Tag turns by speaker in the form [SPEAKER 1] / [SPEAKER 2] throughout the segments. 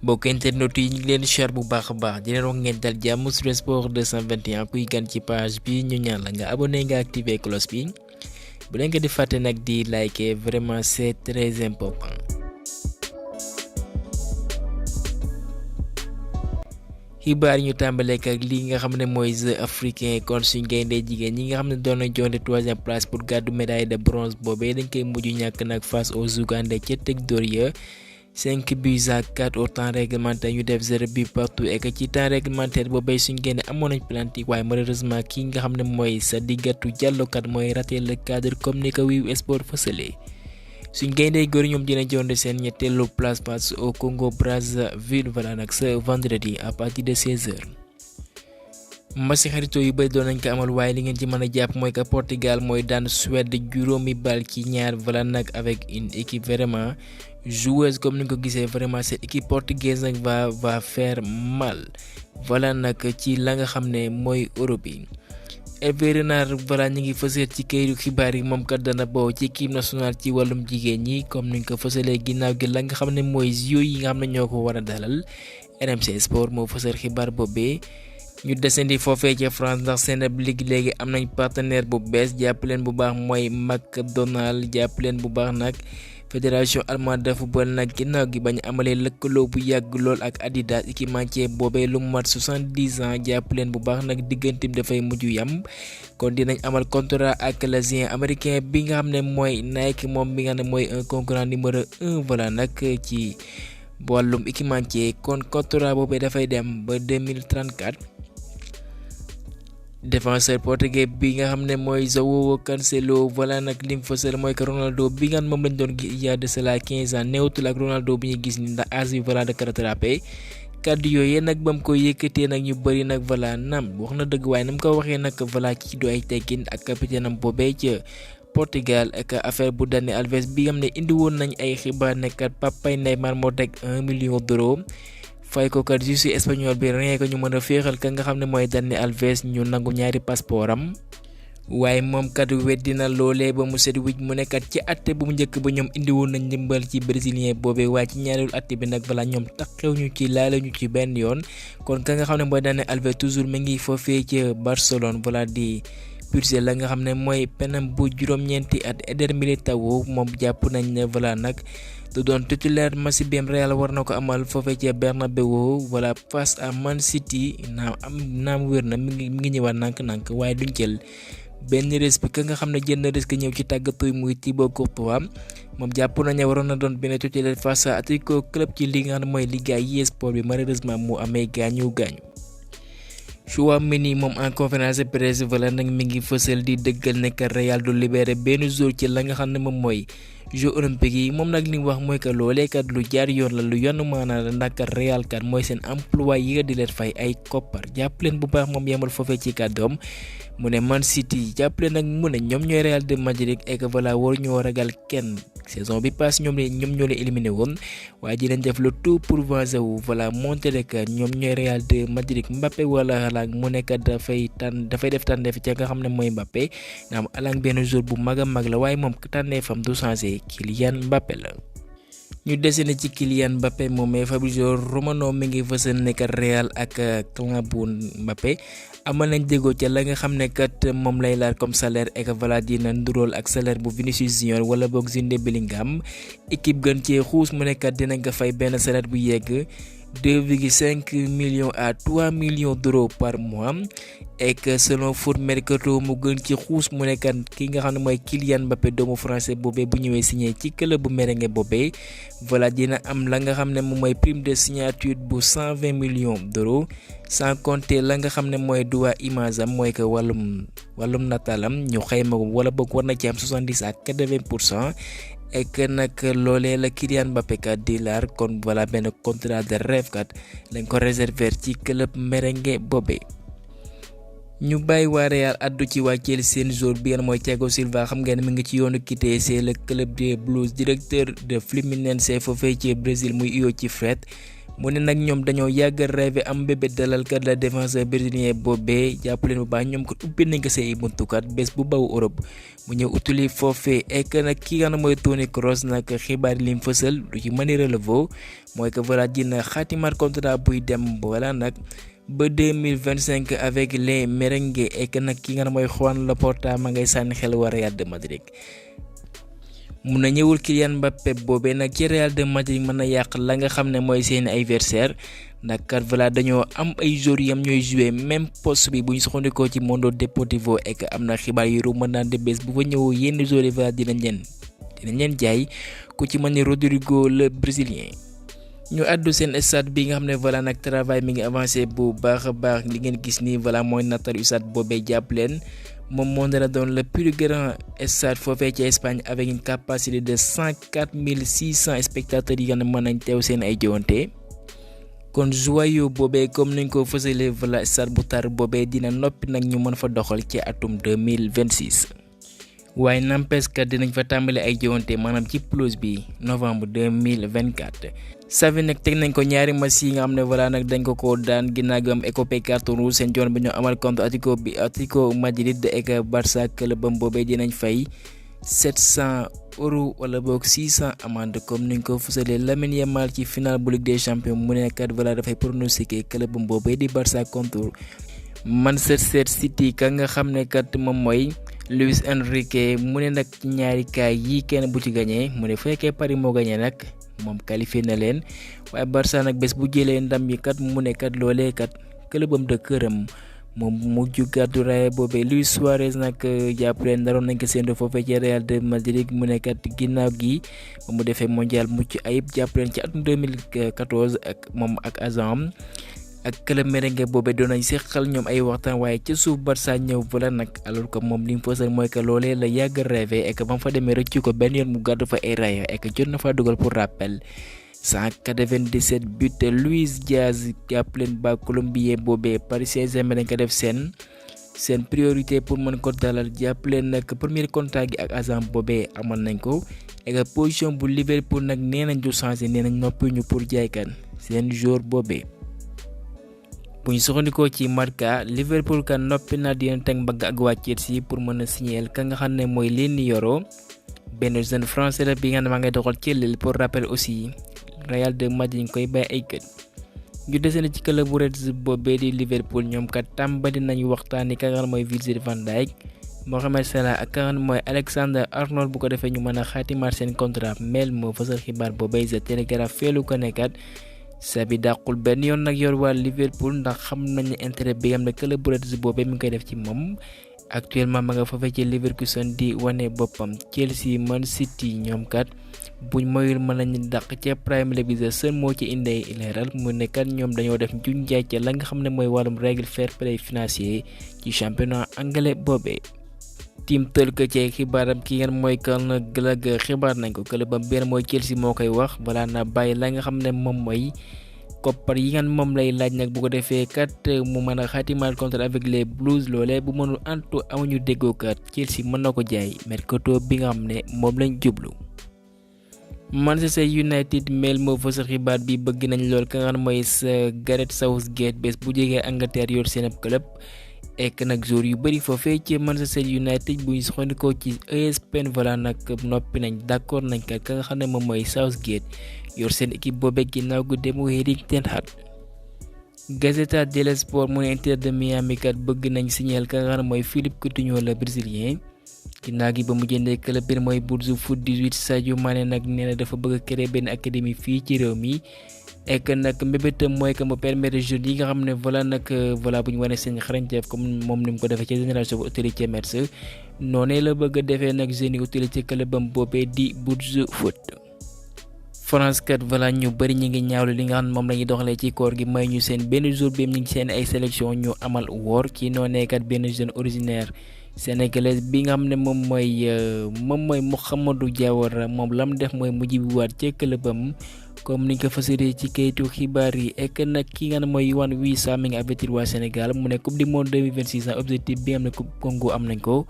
[SPEAKER 1] mbokk internet yi ñu ngi leen di char bu baax a baax di leen wax ngeen dal jàmm sur sport 221 kuy gan ci page bi ñu ñaan la nga abonné nga activer cloche bi bu leen ko di fàtte nag di liker vraiment c'est très important. xibaar ñu tàmbaleek ak li nga xam ne mooy jeux africain kon suñ gayndee jigéen ñi nga xam ne doon nañ jonte 3e place pour gàddu médaille de bronze boobee dañ koy mujj ñàkk nag face aux Ougandais ca Victoria 5 buts à 4 au temps réglementaire ñu def 0 but partout et que ci temps réglementaire boobee suñ génne amoon nañ penalty waaye malheureusement ki nga xam ne mooy Sadibou Diallo kat mooy raté le cadre comme ni ko Wiw Sport fësalee. suñ gayndee góor ñoom dina jonde seen ñetteelu place face au Congo Brazzaville voilà nag ce vendredi à partir de 16h. match xaritoo yu bëri doon nañ ko amal waaye li ngeen ci mën a jàpp mooy que Portugal mooy daan Suède juróomi bal ci ñaar voilà nag avec une équipe vraiment joueuse comme ni nga ko gisee vraiment cette équipe portugaise nag va faire mal voilà nag ci la nga xam ne mooy Europe yi. Hervé Renard voilà ñu ngi fësal ci këyitu xibaar yi moom kat dana boow ci équipe nationale ci wàllum jigéen ñi comme ni nga ko fësalee ginnaaw gi la nga xam ne mooy JO yi nga xam ne ñoo ko war a dalal RMC Sport moo fësal xibaar boobee. ñu desandi foofee ca France ndax seen ligue léegi am nañ partenaire bu bees jàpp leen bu baax mooy McDonald jàpp leen bu baax nag fédération allemande de football nag ginnaaw gi bañ amalee lëkkaloo bu yàgg lool ak Adidas équipementier boobee lu mat 70 ans jàpp leen bu baax nag digganteem dafay mujj yam kon dinañ amal contrat ak le géant américain bi nga xam ne mooy Nike moom bi nga xam ne mooy un concurrent numéro 1 voilà nag ci wàllum équipementier kon contrat boobee dafay dem ba 2034. défenseur portugais bi nga xam ne mooy João Cancelo voilà nag lim fësal mooy que Ronaldo bi nga moom lañ doon gis il y a de cela 15 ans néewatul ak Ronaldo bi ñu gis ni ndax âge bi voilà de rattrapé kàddu yooyu nag ba mu ko yëkkatee nag ñu bëri nag voilà nam wax na dëgg waaye na mu ko waxee nag voilà ci du ay teggin ak capitaine am boobee ca Portugal ak affaire bu Dani Alves bi nga xam ne indi woon nañ ay xibaar ne kat papay Neymar moo teg 1 million d'euros. fay ko kat justice espagnol bi rien que ñu mën a féexal ka nga xam ne mooy Dani Alves ñu nangu ñaari passeport am waaye moom kat weddina loolee ba mu set wicc mu nekkat ci atte bu mu njëkk ba ñoom indi woon nañ ndimbal ci brésilien boobee waaye ci ñaareelu atte bi nag balaa ñoom taxew ñu ci laale ñu ci benn yoon kon ka nga xam ne mooy Dani Alves toujours mi ngi foofee ca Barcelone voilà di purgé la nga xam ne mooy penam bu juróom-ñeenti at Eder Militão moom jàpp nañ ne voilà nag te doon titulaire match bi Real war na ko amal foofee ca Bernabeu voilà face à Man City naam wér na mi ngi ñëwaat nànk-nànk waaye duñ jël benn risque ka nga xam ne jël na risque ñëw ci tàggatu muy Thibaut Courtois moom jàpp nañu waroon na doon benn titulaire face à Atlético Club ci li nga xam ne mooy Liga eSport bi malheureusement mu amee gaañu. Tchouaméni moom en conférence de presse voilà nag mi ngi fësal di dëggal nekk Real du libéré benn jour ci la nga xam ne moom mooy Jeux olympiques yi moom nag li mu wax mooy que loolee kat lu jaar yoon la lu yanu maanaa la ndax kat Real kat mooy seen emploi yi nga di leen fay ay koppar jàpp leen bu baax moom yemal foofee ci kàddoom mu ne Man City jàpp leen nag mu ne ñoom ñooy Real de Madrid et que voilà waru ñoo ragal kenn saison bi passe ñoom ñoo leen éliminé woon waaye dinañ def le tout pour venger wu voilà montrer que ñoom ñooy Real de Madrid Mbappé wala xalaat mu nekk dafay def tànneef ca nga xam ne mooy Mbappé naam alang benn jour bu mag a mag la waaye moom tànneefam du changé Kylian Mbappé la. ñu desene ci Kylian Mbappé moomee Fabrizio Romano mi ngi fësal nekk Real ak clan bu Mbappé amal nañ déggoo ca la nga xam ne kat moom lay laal comme salaire et que voilà dina ndurool ak salaire bu Vinicius Junior wala boog Jude Bellingham équipe gën cee xuus mu nekkat dinañ ko fay benn salaire bu yegg 2,5 millions à 3 millions d'euros par mois et que selon Foot Mercato mu gën ci xuus mu nekkat ki nga xam ne mooy Kylian Mbappé doomu français boobee bu ñëwee signé ci club bu merengue boobee voilà dina am la nga xam ne moom mooy prime de signature bu 120 millions d'euros sans compter la nga xam ne mooy droit image am mooy que wàllum nataalam ñu xayma ko wala boog war na ci am 70 à 80% et que nag loolee la Kylian Mbappé kat di laar kon voilà benn contrat de rêve kat lañ ko réserver ci club merengue boobee. ñu bàyyi waa Real addu ci waa Chelsea seen joueur bi mooy Thiago Silva xam ngeen mi ngi ci yoonu quitté c'est le club des Blues directeur de Fluminense foofee ci Brésil muy Hugo Fred mu ne nag ñoom dañoo yàgg rêvé am bébé dalal kat la défenseur brésilien boobee jàpp leen bu baax ñoom ko ubbi nañ ko say buntukat bés bu baw Europe mu ñëw utuli foofee ek nag ki nga xam mooy Toni Kroos nag xibaar yi lim fësal lu ci mën a relevo mooy que voilà dina xaatimaat contrat buy dem voilà nag ba 2025 avec les merengues ek nag ki nga xam mooy Juan Laporta ma ngay sànni xel waa Real de Madrid. mun na ñëwul Kylian Mbappé boobee nag ci Real de Madrid mën na yàq la nga xam ne mooy seeni adversaire nag kat voilà dañoo am ay joueurs yam ñooy jouer même poste bi bu ñu soxandikoo ci Mundo Deportivo ek am na xibaar yu mën naan de bés bu fa ñëwoo yenn joueurs yi voilà dinañ leen jaay ku ci mën ni Rodrigo le brésilien. ñu àddu seen stade bi nga xam ne voilà nag travail mi ngi avancé bu baax a baax li ngeen gis nii voilà mooy nattalu stade boobee jàpp leen. moom moo dara doon le plus grand stade foofee ci Espagne avec une capacité de 104 600 spectateurs yi nga xam ne mën nañ teew seen ay jowante kon joyau boobee comme nañ ko fësalee voilà stade bu tar boobee dina noppi nag ñu mën fa doxal ci atum 2026 waaye n'empêche que dinañ fa tàmbali ay jowante maanaam ci pelouse bi novembre 2024 Xavi nag teg nañ ko ñaari match yi nga xam ne voilà nag dañ ko daan ginnaaw gi am écopé carton rouge seen joon bi ñoo amal contre Atlético Madrid ak Barça clubam boobee dinañ fay 700 € wala boog 600 amende comme niñ ko fusalee Lamine Yamal ci final bu Ligue des Champions mu ne kat voilà dafay pronostiquer clubam boobee di Barça contre Manchester City ka nga xam ne kat moom mooy Luis Enrique mu ne nag ñaari kaay yi kenn bu ci gagné mu ne fekkee Paris moo gagné nag moom qualifié na leen waaye Barça nag bés bu jëlee ndam yi kat mu ne kat loolee kat clubam de këram moom mujj gàddu raaya boobee Luis Suarez nag jàpp leen naroon nañ ko séntu foofee ci Real de Madrid mu ne kat ginnaaw gi ba mu defee mondial mucc ayib jàpp leen ci atum 2014 ak moom ak agent ak club merengue boobee doon nañ seqal ñoom ay waxtaan waaye ca suuf Barça ñëw voilà nag alors que moom li mu fësal mooy que loolee la yàgg rêvé et que ba mu fa demee rëccu ko benn yoon mu gàddu fa ay raaya et que jot na faa dugal pour rappel 197 buts Luis Diaz jàpp leen ba colombien boobee Paris Saint-Germain dañ ko def seen priorité pour mën ko dalal jàpp leen nag premier contact gi ak agent boobee amal nañ ko et que position bu Liverpool nag nee nañ du changé nee nañ noppi ñu pour jaaykan seen joueur boobee. bu ñu soxandikoo ci Marca Liverpool kan noppi na dina teg mbagg ak waa Chelsea pour mën a signer ka nga xam ne mooy Leny Yoro benn jeune français la bi nga xam ne maa ngay doxal ci Lille pour rappel aussi Real de Madrid ñu koy bàyyi ay kët ñu desene ci club bu Reds boobee di Liverpool ñoom kat tàmbali nañu waxtaani ka nga xam ne mooy Virgil van Dijk Mohamed Salah ak ka nga xam ne mooy Alexander Arnold bu ko defee ñu mën a xaatimaat seen contrat Mail moo fësal xibaar boobee The Telegraph feelu ko nekkat Xavi dàqul benn yoon nag yor waa Liverpool ndax xam nañu intérêt bi nga xam ne club bu Reds boobee mi ngi koy def ci moom actuellement ma nga foofee ci Leverkusen di wane boppam Chelsea Man City ñoom kat buñ moyul mën nañu dàq ca Premier League bi seen moo ci indee leeral mu ne kat ñoom dañoo def njuñ njaay ca la nga xam ne mooy wàllum règle fair play financier ci championnat anglais boobee. Team tëlk ci xibaaram ki ngeen mooy Conor Gallagher xibaar nañ ko clubam benn mooy Chelsea moo koy wax balaa na bàyyi la nga xam ne moom mooy koppar yi nga moom lay laaj nag bu ko defee kat mu mën a xaatimaat contrat avec les Blues loolee bu mënul antu amuñu déggoo kat Chelsea mën na ko jaay mercato bi nga xam ne moom lañ jublu. Manchester United Mail moo fa sa xibaar bi bëgg nañ lool ka nga xam mooy Gareth Southgate bés bu jegee Angleterre yor seen club. ek nag jour yu bëri foofee ci Manchester United bu ñu soxandikoo ci ESPN voilà nag noppi nañ d'accord nañ ka nga xam ne moom mooy Southgate yor seen équipe boobee ginnaaw gu demu Erik ten Hag. Gazzetta dello Sport mu ne Inter de Miami kat bëgg nañ signer ka nga xam ne mooy Philippe Coutinho le brésilien ginnaaw gi ba mu jëndee club bi mooy Bourse Foot 18 Sadio Mané nag nee na dafa bëgg a créer benn académie fii ci réew mi. ek nag mbébétam mooy que mu permettre jeunes yi nga xam ne voilà nag voilà bu ñu wane seen xarañteef comme moom ni mu ko defee ci génération bu utile ci Metz noonee la bëgg a defee nag jeunes yi utile ci clubam boobee di Bourse Foot. France kat voilà ñu bëri ñu ngi ñaawlu li nga xam ne moom la ñuy doxalee ci koor gi may ñu seen benn jour bi ñu ngi seen ay sélection ñu amal woor ci noonee kat benn jeune originaire sénégalais bi nga xam ne moom mooy Mouhamadou Diawara moom lam def mooy mu jibiwaat ca clubam comme ni ko fasiree ci kayitu xibaar yi ek nag ki nga xam ne mooy Yohan Wissa mi ngi avertir waa Sénégal mu ne coupe du monde 2026 objectif bi nga xam ne coupe Congo am nañ ko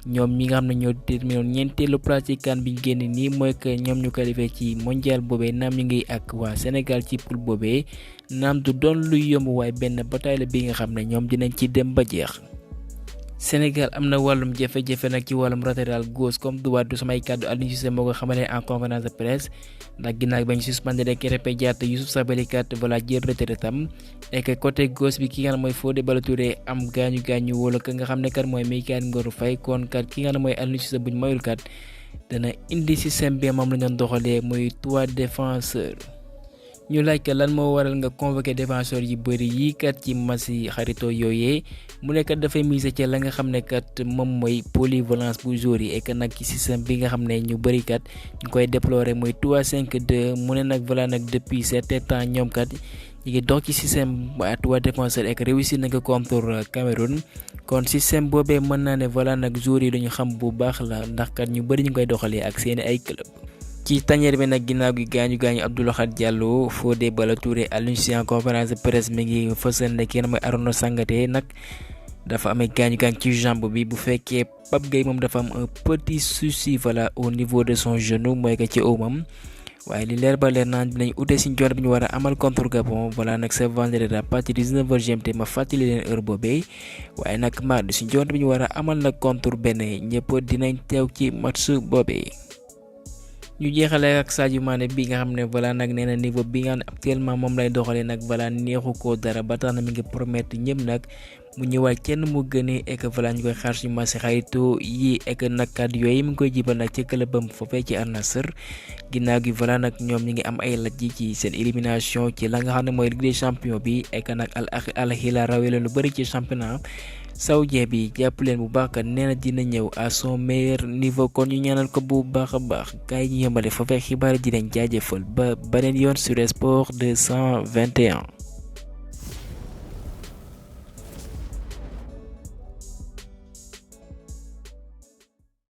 [SPEAKER 1] ñoom ñi nga xam ne ñoo terminé ñeenteelu place ci CAN bi ñu génn nii mooy que ñoom ñu qualifié ci mondial boobee naam ñu ngi ak waa Sénégal ci poule boobee naam du doon luy yomb waaye benn bataille la bi nga xam ne ñoom dinañ ci dem ba jeex. Sénégal am na wàllum jafe-jafe nag ci wàllum latéral gauche comme du waat du samay kàddu Aliou Cissé moo ko xamale en conférence de presse ndax ginnaaw bañ suspendre Krépin Diatta Youssouf Sabaly kat voilà jël retraite am et que côté gauche bi ki nga xam mooy Fodé Ballo-Touré am gaañu wala ka nga xam ne kat mooy Mikayil Ngor Faye kon kat ki nga xam mooy Aliou Cissé buñ mayul kat dana indi système bi moom la ñu doon doxalee muy 3 défenseurs. ñu laaj ko lan moo waral nga convoqué défenseur yu bëri yi kat ci match yi xaritoo yooyee mu ne kat dafay miser ci la nga xam ne kat moom mooy polyvalence bu joueur yi et que nag ci système bi nga xam ne ñu bëri kat ñu koy déplorer mooy 3-5-2 mu ne nag voilà nag depuis certain temps ñoom kat ñu ngi dox ci système à 3 défenseurs et que réussir na ko contre Cameroun kon système boobee mën naa ne voilà nag joueur yi dañu xam bu baax la ndax kat ñu bëri ñu koy doxalee ak seeni ay club. ci tanière bi nag ginnaaw gi gaañu Abdou Lahad Diallo Fodé Ballo-Touré Aliou Cissé en conférence de presse mi ngi fësal ne kenn mooy Arona Sangaté nag dafa amee gaañu ci jambe bi bu fekkee Pape Gueye moom dafa am un petit souci voilà au niveau de son genou mooy que ci óomam waaye li leer ba leer naan dinañ ute si njort bi ñu war a amal contre Gabon voilà nag ce vendredi à partir de 19h GMT ma fàttali leen heure boobee waaye nag mardi si njort bi ñu war a amal nag contre Bénin ñëpp dinañ teew ci match boobee. ñu jeexale ak Sadio Mané bi nga xam ne voilà nag nee na niveau bi nga xam ne actuellement moom lay doxalee nag voilà neexu ko dara ba tax na mi ngi promettre ñëpp nag mu ñëwaat kenn mu gënee et que voilà ñu koy xaar suñu match xaritoo yi et que nag kàddu yooyu mu ngi koy jibal nag ci clubam foofee ci Al Nassr ginnaaw gi voilà nag ñoom ñi ngi am ay laj ci seen élimination ci la nga xam ne mooy Ligue des champions bi et que nag Al Hilal rawee leen lu bëri ci championnat saoudien bi jàpp leen bu baax kat nee na dina ñëw à son meilleur niveau kon ñu ñaanal ko bu baax a baax kaay ñu yembale foofee xibaar ji leen jaajëfal ba beneen yoon sur Sport 221.